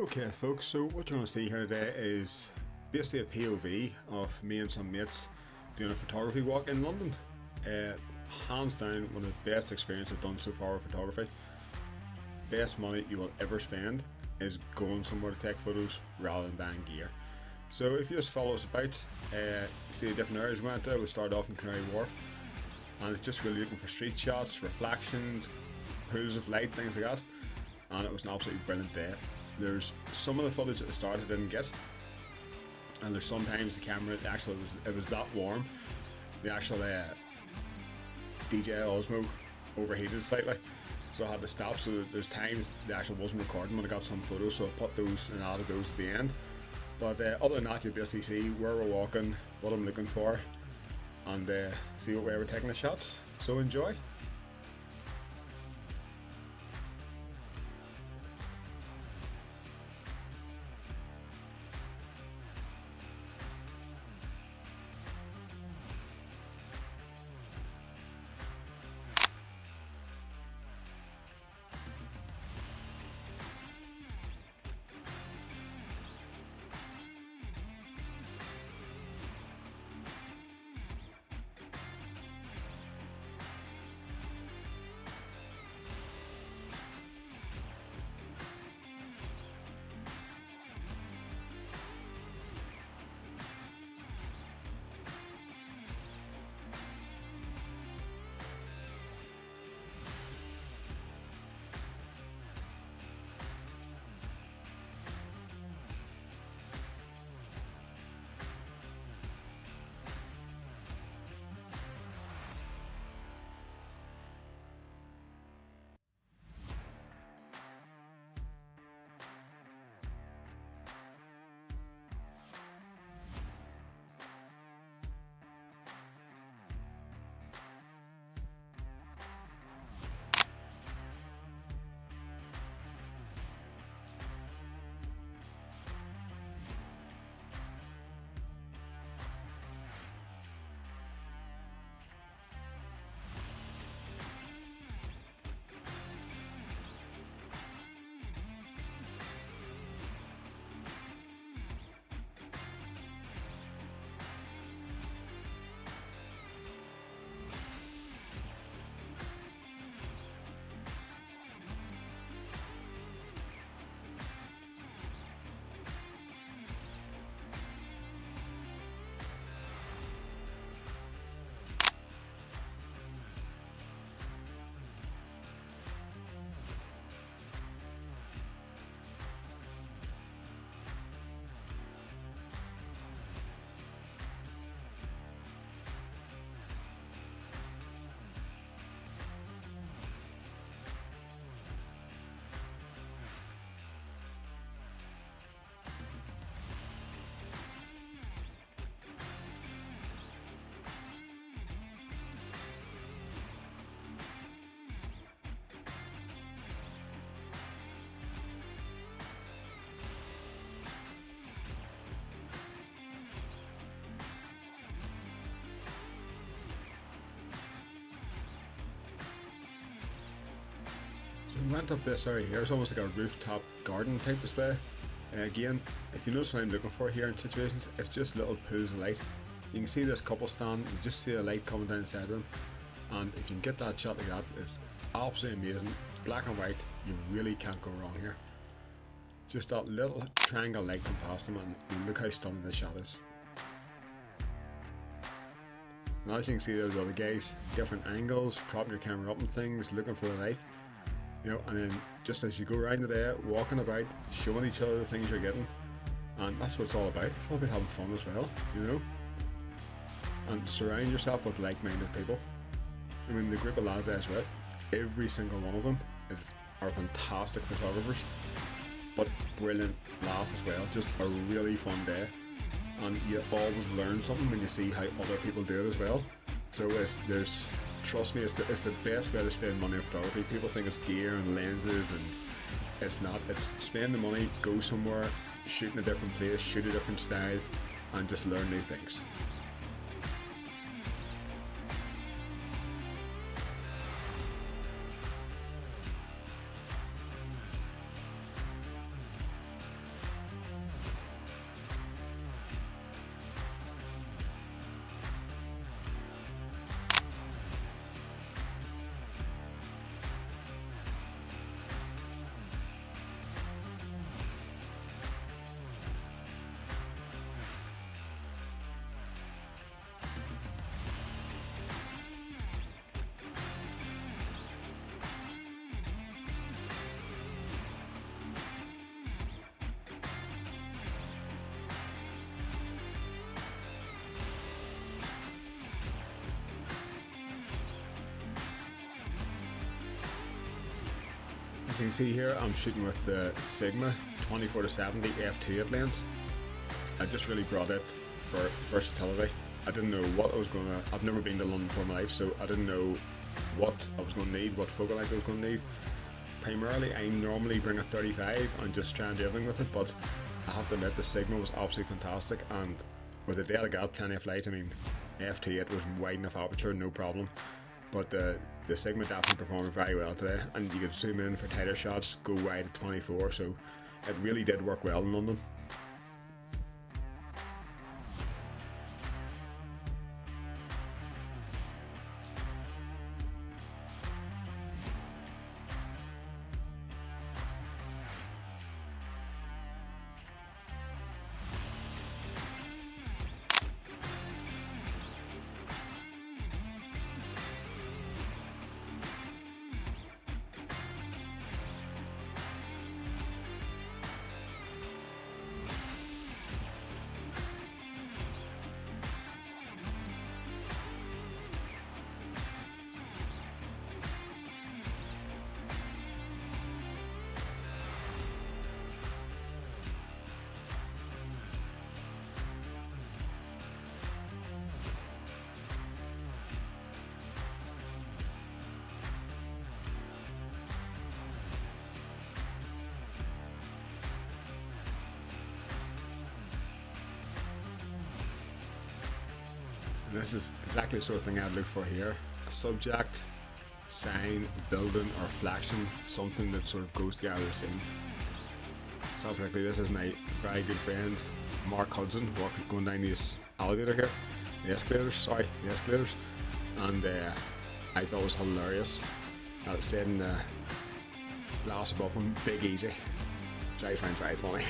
Okay folks, so what you're going to see here today is basically a POV of me and some mates doing a photography walk in London. Hands down one of the best experiences I've done so far with photography. Best money you will ever spend is going somewhere to take photos rather than buying gear. So if you just follow us about, see the different areas we went to. We started off in Canary Wharf and it's just really looking for street shots, reflections, pools of light, things like that, and it was an absolutely brilliant day. There's some of the footage at the start I didn't get, and there's sometimes the camera it was that warm, the actual DJ Osmo overheated slightly, so I had to stop. So there's times the actual wasn't recording when I got some photos, so I put those and added those at the end. But other than that, you basically see where we're walking, what I'm looking for, and see what way we're taking the shots. So enjoy. We went up this area here. It's almost like a rooftop garden type display. Again, if you notice what I'm looking for here in situations, it's just little pools of light. You can see this couple stand, you just see the light coming down inside of them, and if you can get that shot like that, it's absolutely amazing. It's black and white, you really can't go wrong here. Just that little triangle light come past them, and look how stunning this shot is. And as you can see, there's other guys, different angles, propping your camera up and things, looking for the light. You know, and then just as you go around the day, walking about, showing each other the things you're getting, and that's what it's all about. It's all about having fun as well, you know, and surround yourself with like-minded people. I mean, the group of lads I was with, every single one of them are fantastic photographers, but brilliant laugh as well. Just a really fun day, and you always learn something when you see how other people do it as well. So trust me, it's the best way to spend money on photography. People think it's gear and lenses, and it's not. It's spend the money, go somewhere, shoot in a different place, shoot a different style, and just learn new things. As you can see here, I'm shooting with the Sigma 24-70 f2.8 lens. I just really brought it for versatility. I didn't know what I was gonna. I've never been to London for my life, so I didn't know what I was gonna need, what focal length I was gonna need. Primarily, I normally bring a 35 and just try and do everything with it, but I have to admit the Sigma was absolutely fantastic, and with the day I got plenty of light. I mean, f2.8 was wide enough aperture, no problem. But the Sigma definitely performed very well today, and you could zoom in for tighter shots, go wide at 24, so it really did work well in London. This is exactly the sort of thing I'd look for here. A subject, sign, building, or reflection, something that sort of goes together with the scene. So particularly, this is my very good friend Mark Hudson going down this elevator here, the escalators, and I thought it was hilarious. It said in the glass above him, "Big Easy," which I find very funny.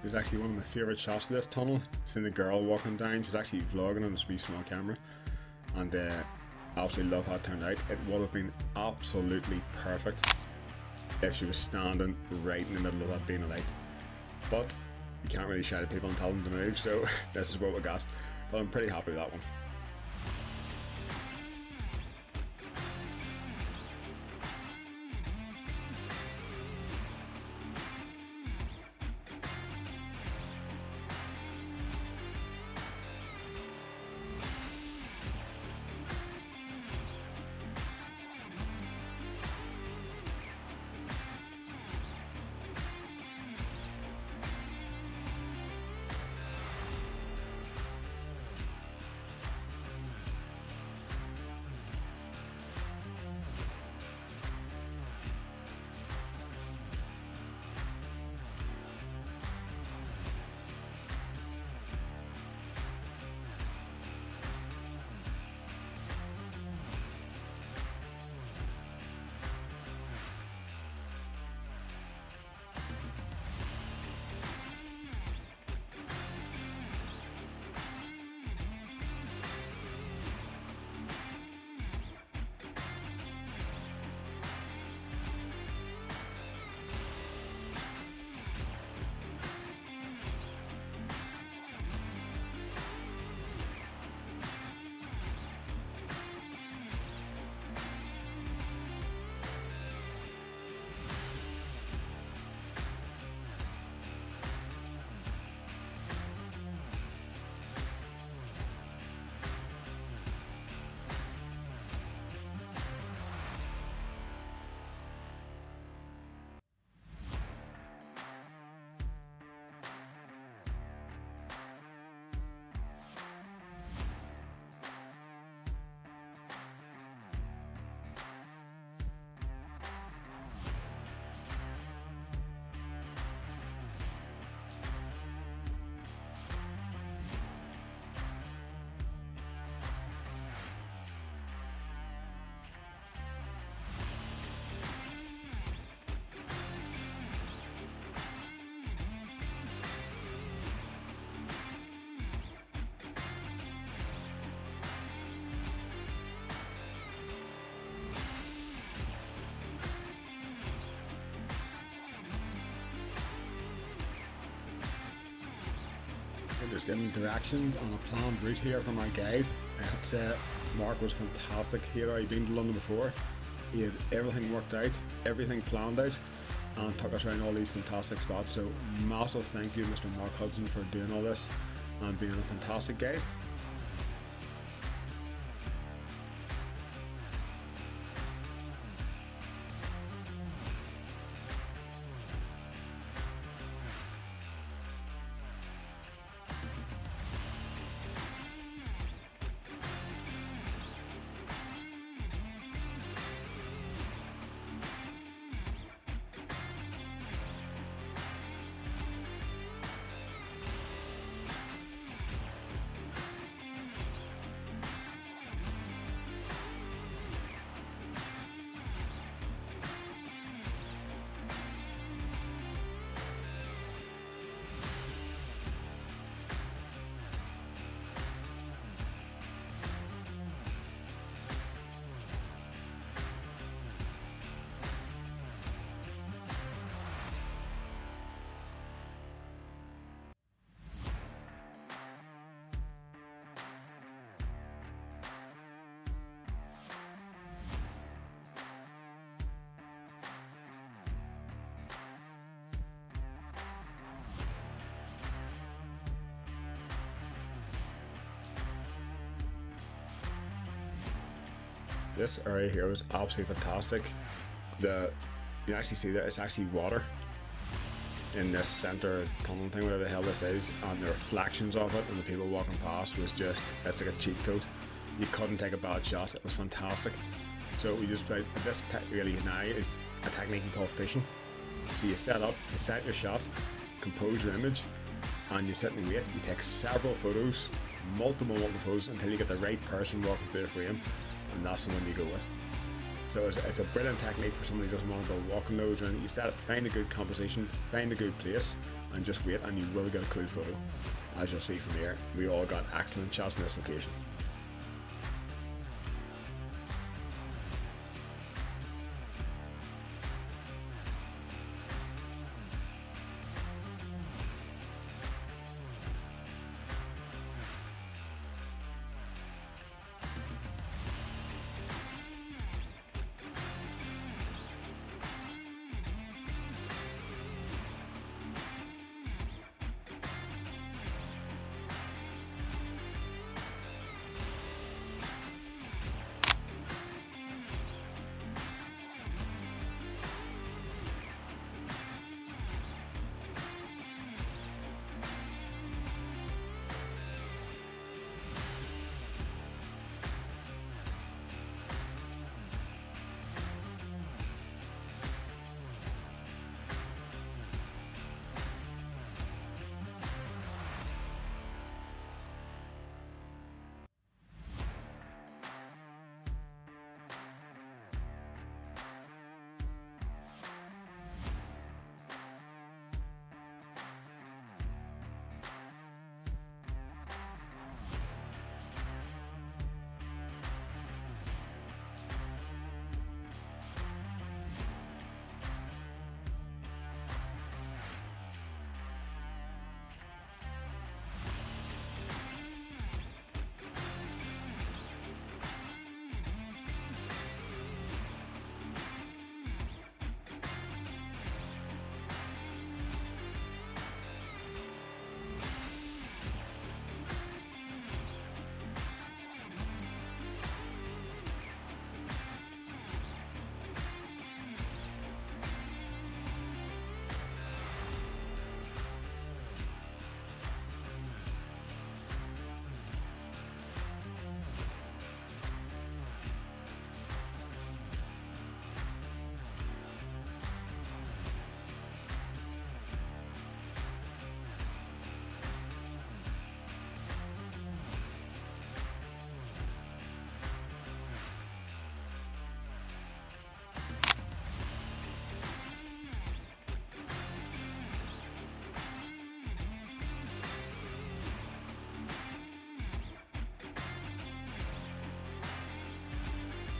This is actually one of my favourite shots of this tunnel. Seeing the girl walking down, she's actually vlogging on this wee small camera, and I absolutely love how it turned out. It would have been absolutely perfect if she was standing right in the middle of that beam of light, but you can't really shout at people and tell them to move, so this is what we got, but I'm pretty happy with that one. just giving directions on a planned route here from my guide. Mark was fantastic. He had already been to London before. He had everything worked out, everything planned out, and took us around all these fantastic spots. So massive thank you, Mr. Mark Hudson, for doing all this and being a fantastic guide. This area here was absolutely fantastic. You can actually see that it's actually water in this center tunnel thing, whatever the hell this is, and the reflections of it and the people walking past was just, it's like a cheat code. You couldn't take a bad shot. It was fantastic. So we just played this really now is a technique called fishing. So you set up, you set your shot, compose your image, and you sit and wait. You take several photos, multiple photos until you get the right person walking through the frame, and that's the one you go with. So it's a brilliant technique for somebody who doesn't want to go walking loads around. You set up, find a good composition, find a good place, and just wait, and you will get a cool photo. As you'll see from here, we all got excellent shots in this location.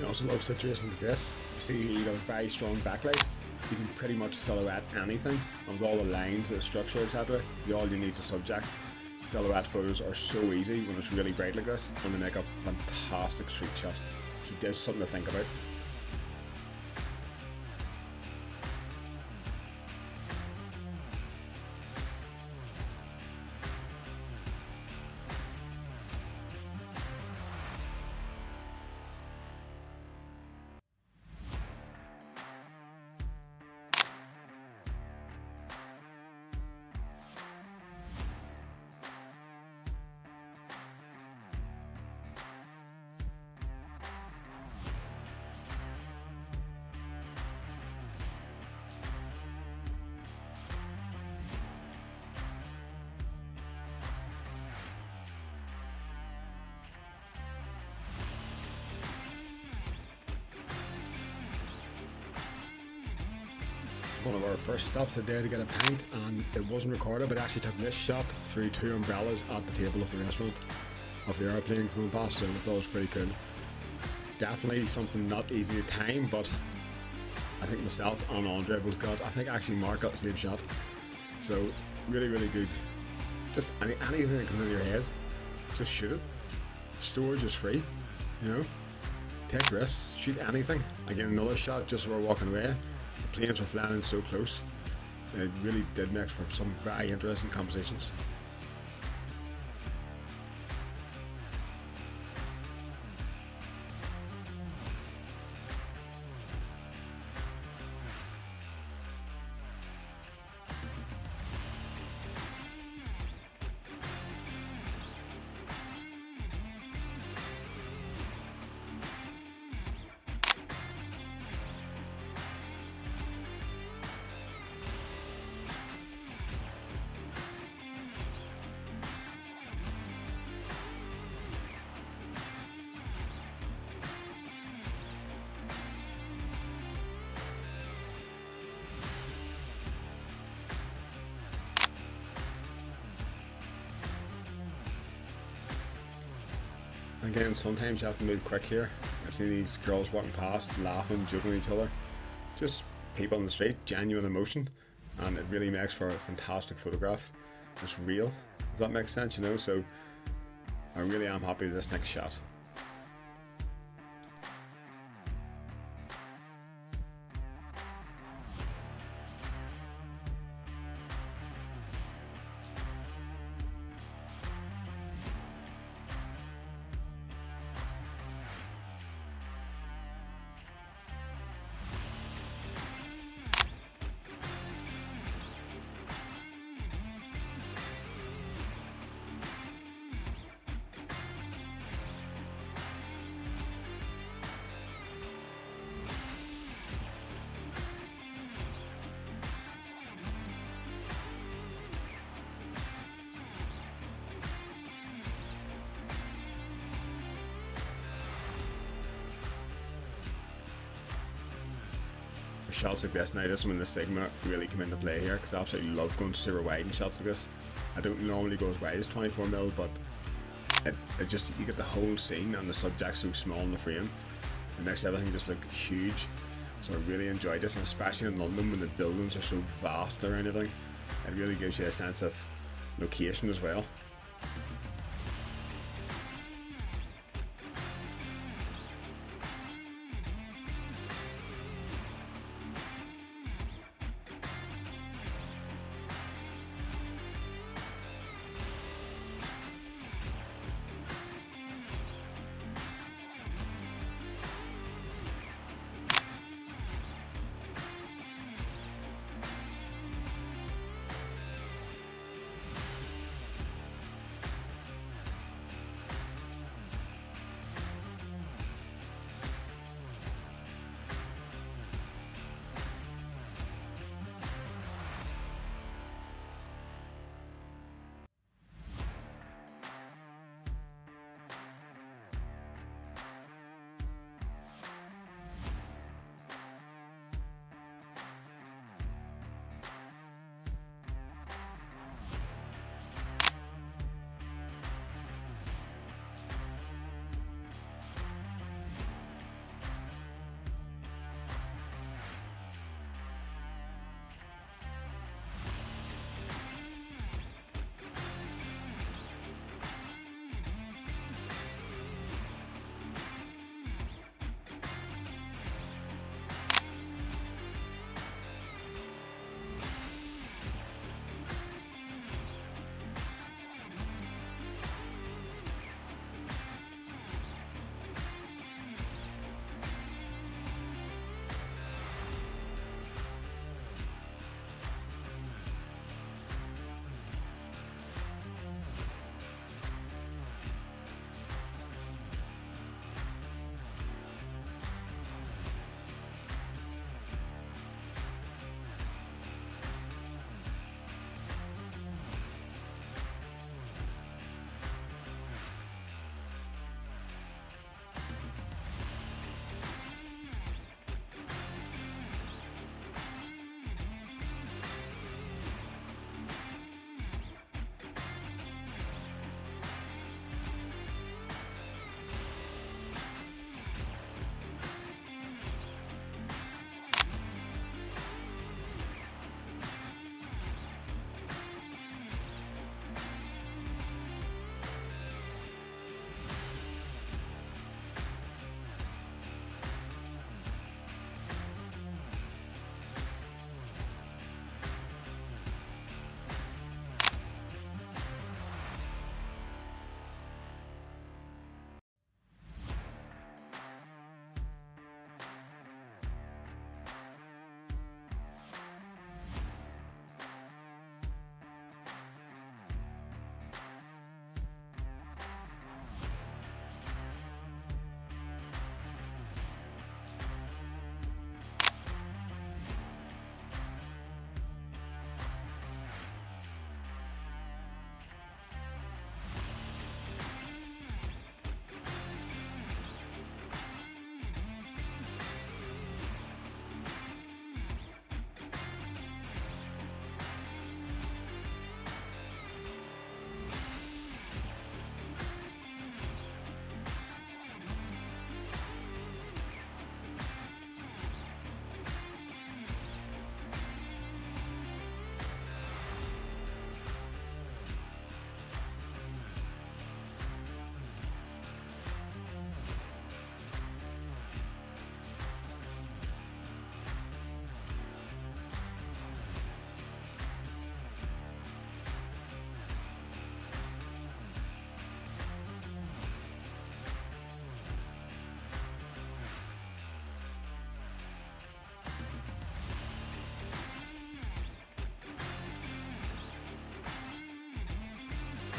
I also love situations like this. You see you got a very strong backlight. You can pretty much silhouette anything of all the lines, the structure, etc. All you need is a subject. silhouette photos are so easy when it's really bright like this, and they make a fantastic street shot. She does something to think about. One of our first stops of the day to get a pint, and it wasn't recorded, but I actually took this shot through 2 umbrellas at the table of the restaurant of the airplane coming past, so I thought it was pretty cool. Definitely something not easy to time, but I think myself and Andre both got, I think actually Mark got the same shot. So really, really good. Just anything that comes into your head, just shoot it. Storage is free, you know. Take risks, shoot anything. Again, another shot just as we're walking away. The planes were flying in so close. It really did make for some very interesting compositions. Again, sometimes you have to move quick here. I see these girls walking past, laughing, joking with each other. Just people in the street, genuine emotion, and it really makes for a fantastic photograph. It's real, if that makes sense, you know, so I really am happy with this next shot. Shots like this now, this is when the Sigma really come into play here, because I absolutely love going super wide in shots like this. I don't normally go as wide as 24mm, but it just, you get the whole scene and the subject so small in the frame. It makes everything just look huge. So I really enjoyed this, and especially in London when the buildings are so vast around everything. It really gives you a sense of location as well.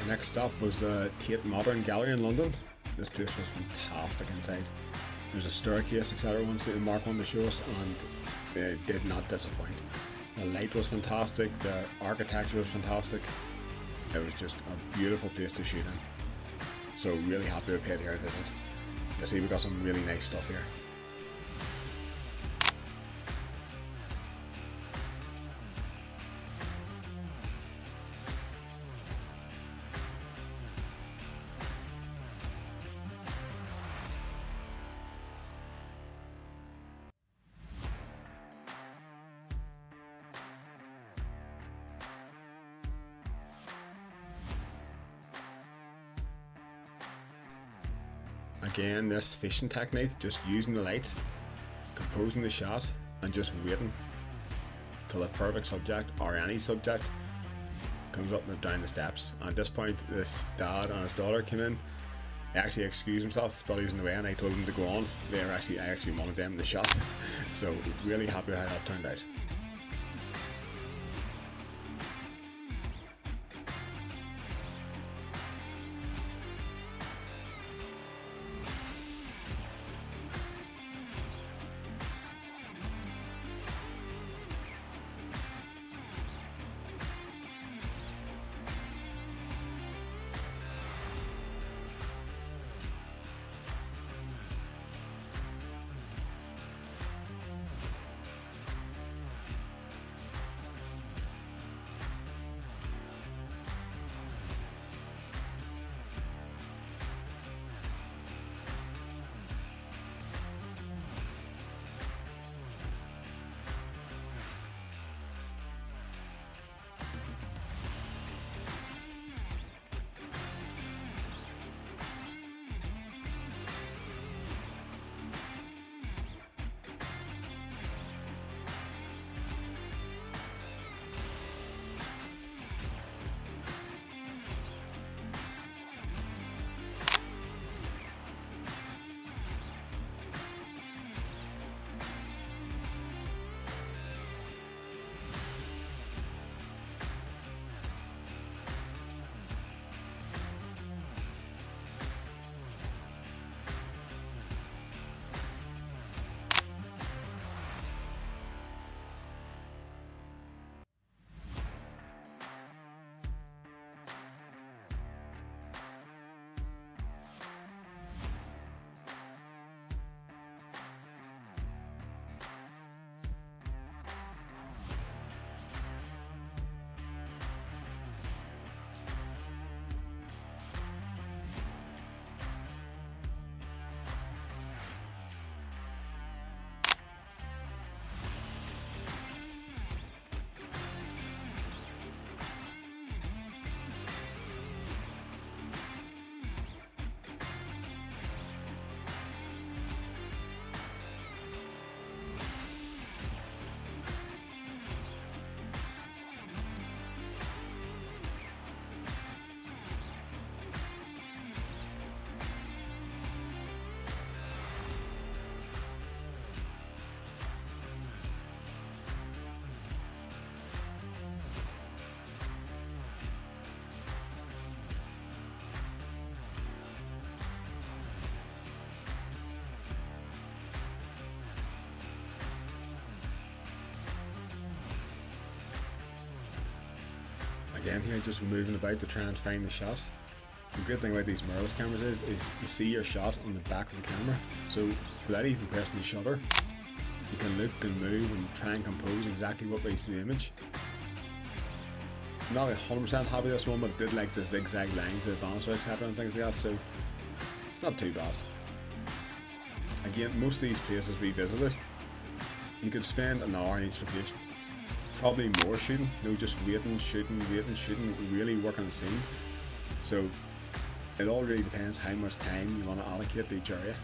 The next stop was the Tate Modern gallery in London. This place was fantastic inside. There's a staircase, etc. once the Mark one to show us, and they did not disappoint. The light was fantastic, the architecture was fantastic. It was just a beautiful place to shoot in. So really happy we paid here a visit. You see we got some really nice stuff here. Again, this fishing technique, just using the light, composing the shot, and just waiting till the perfect subject, or any subject, comes up and down the steps. And at this point, this dad and his daughter came in. He actually excused himself, thought he was in the way, and I told him to go on. I actually wanted them in the shot. So really happy how that turned out. Again here, just moving about to try and find the shot. The good thing about these mirrorless cameras is you see your shot on the back of the camera, so without even pressing the shutter, you can look and move and try and compose exactly what way you see the image. I'm not 100% happy with this one, but I did like the zigzag lines, the bouncer, etc. and things like that, so it's not too bad. Again, most of these places we visited, you could spend an hour in each location. Probably more shooting, just waiting, shooting, really working the scene. So it all really depends how much time you want to allocate to each area.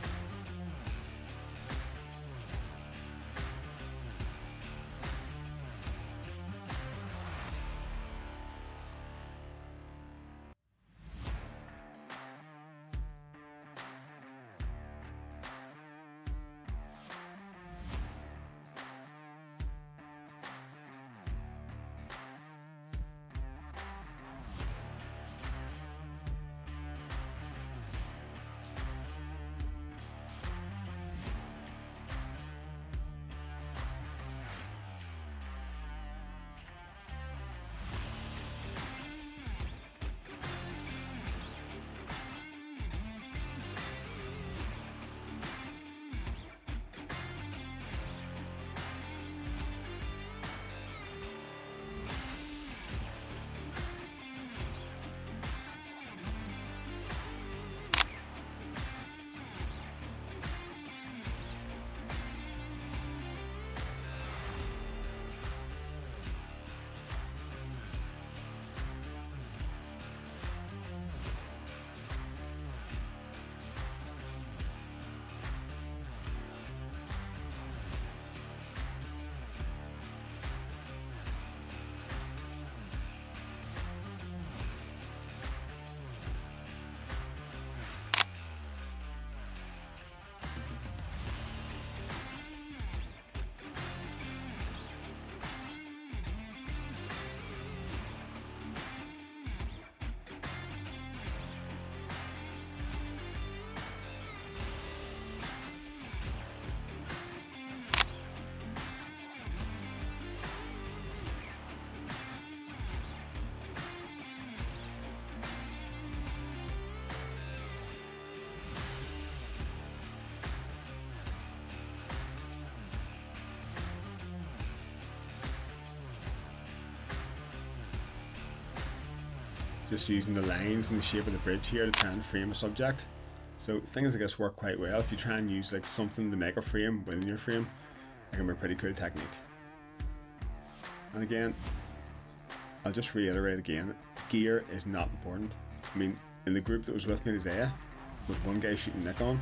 just using the lines and the shape of the bridge here to try and frame a subject. So things like this work quite well. If you try and use like something to make a frame within your frame, it can be a pretty cool technique. And again, I'll just reiterate again, gear is not important. I mean, in the group that was with me today, with one guy shooting Nikon,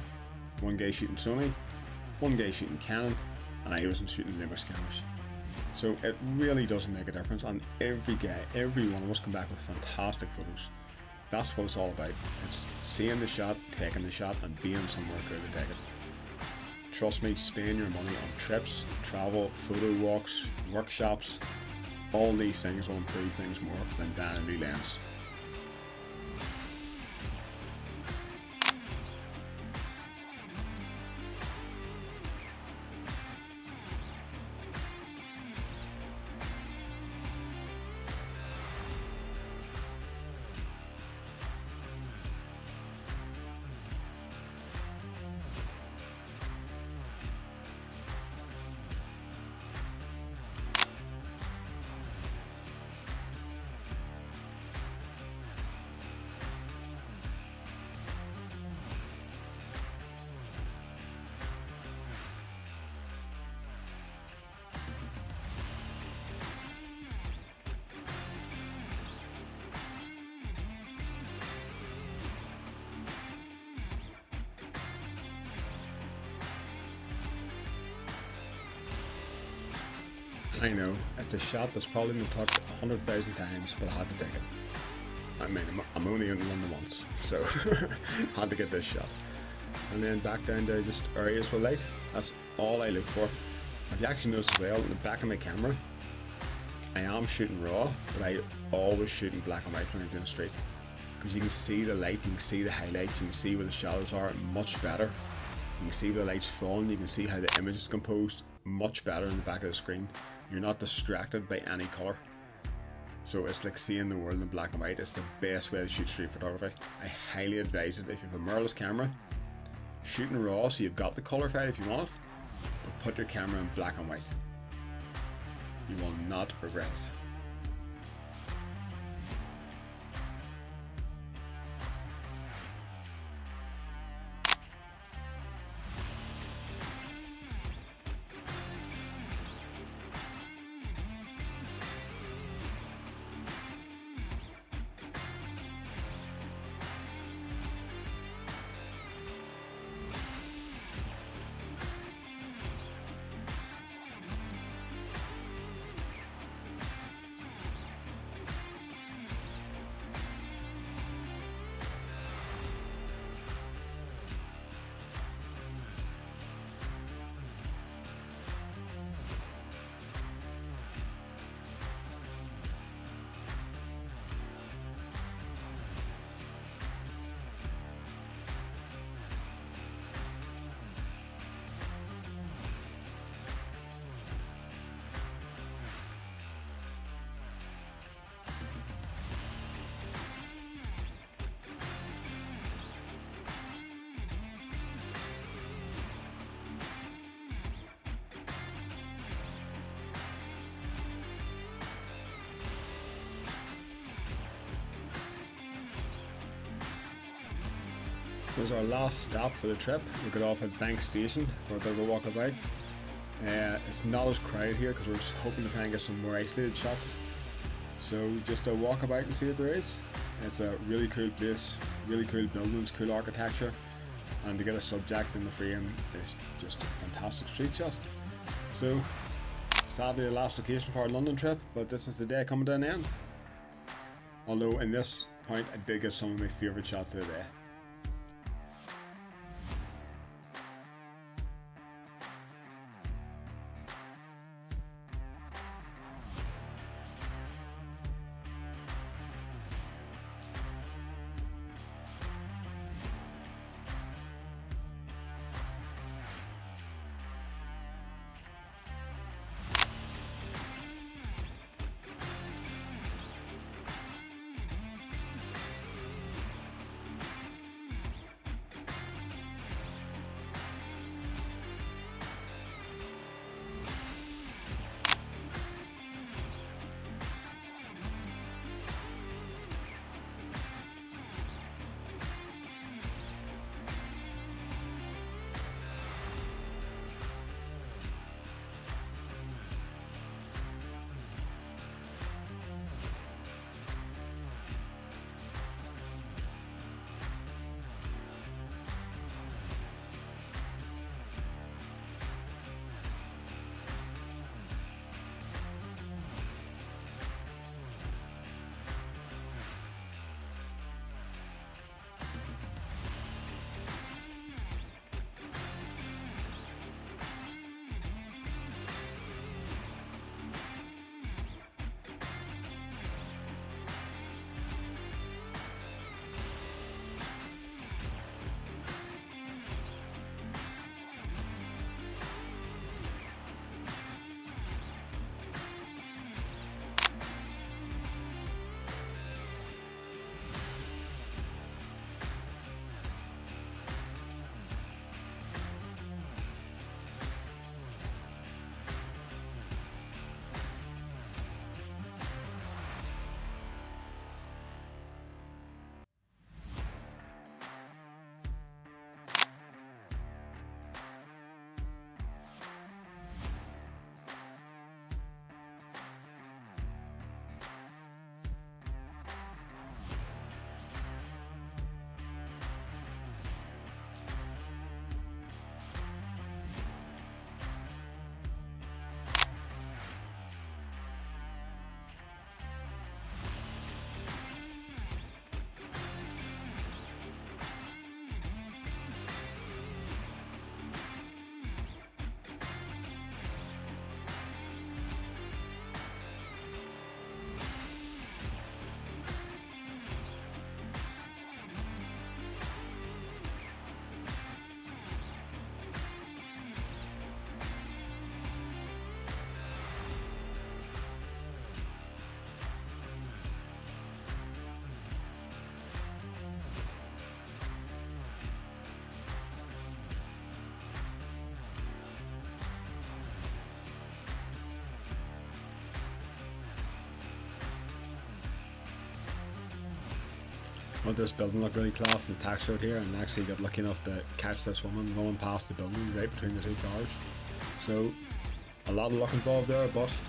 one guy shooting Sony, one guy shooting Canon, and I wasn't shooting Lumix cameras. So it really doesn't make a difference, and every guy, every one of us come back with fantastic photos. That's what it's all about. It's seeing the shot, taking the shot, and being somewhere cool to take it. Trust me, spend your money on trips, travel, photo walks, workshops. All these things will improve things more than buying a new lens. I know, it's a shot that's probably been took 100,000 times, but I had to take it. I mean, I'm only in London once, so I had to get this shot. And then back down to just areas with light. That's all I look for. If you actually notice as well, in the back of my camera, I am shooting raw, but I always shoot in black and white when I'm doing straight. Because you can see the light, you can see the highlights, you can see where the shadows are much better. You can see where the light's falling, you can see how the image is composed much better in the back of the screen. You're not distracted by any colour. So it's like seeing the world in black and white. It's the best way to shoot street photography. I highly advise it. If you have a mirrorless camera, shoot in raw so you've got the colour file if you want it, but put your camera in black and white. You will not regret it. Was our last stop for the trip. We got off at Bank Station for a bit of a walkabout. It's not as crowded here because we're just hoping to try and get some more isolated shots. So just a walkabout and see what there is. It's a really cool place, really cool buildings, cool architecture, and to get a subject in the frame is just a fantastic street shot. So sadly the last location for our London trip, but this is the day coming to an end. Although in this point I did get some of my favourite shots of the day. thought this building looked really class and the texture out here, and actually got lucky enough to catch this woman running past the building right between the two cars. So a lot of luck involved there, but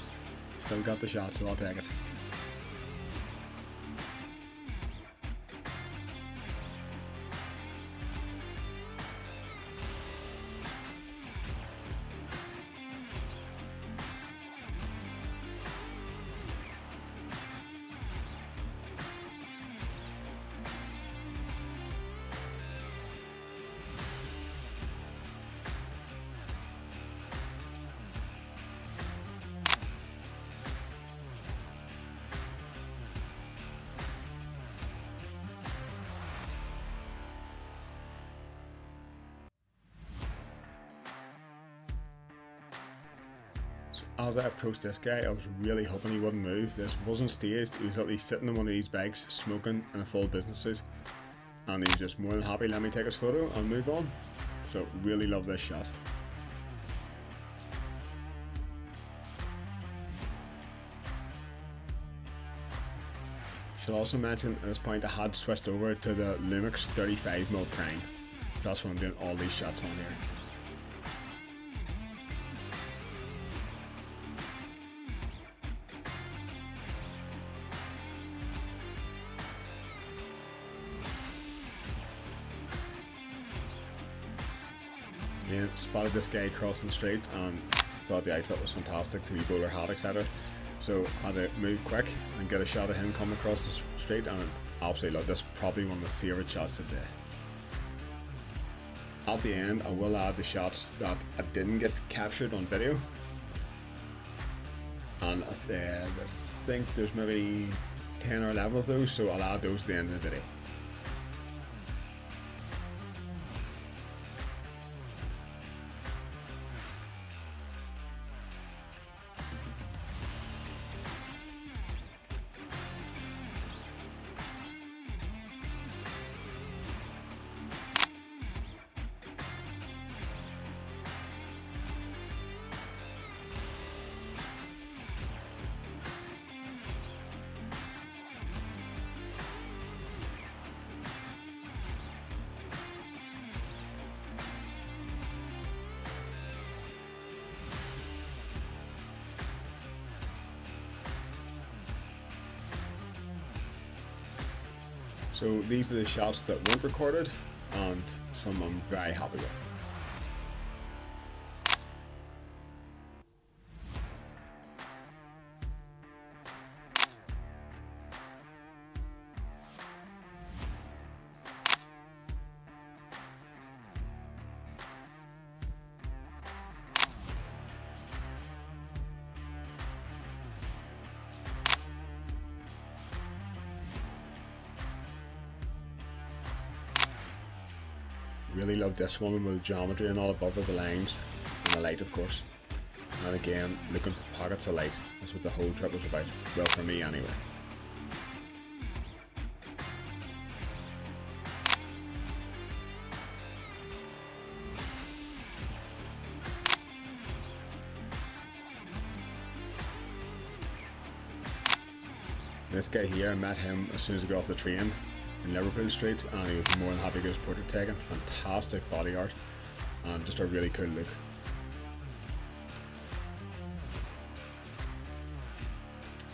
still got the shot, so I'll take it. As I approached this guy, I was really hoping he wouldn't move. This wasn't staged, he was literally sitting in one of these bikes, smoking in a full business suit, and he was just more than happy let me take his photo and move on. So really love this shot. Should also mention at this point I had switched over to the Lumix 35mm prime, so that's what I'm doing all these shots on here. Then spotted this guy crossing the street and thought the outfit was fantastic, the wee bowler hat, etc. So had to move quick and get a shot of him coming across the street, and absolutely loved this. Probably one of my favourite shots of the day. At the end, I will add the shots that I didn't get captured on video, and I think there's maybe 10 or 11 of those, so I'll add those to the end of the video. So these are the shots that weren't recorded, and some I'm very happy with. Really love this woman with the geometry and all above her, the lines and the light, of course. And again, looking for pockets of light. That's what the whole trip was about. Well, for me anyway. This guy here, I met him as soon as I got off the train in Liverpool Street, and he was more than happy to get his portrait taken. Fantastic body art and just a really cool look.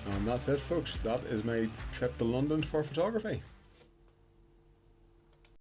And that's it, folks. That is my trip to London for photography.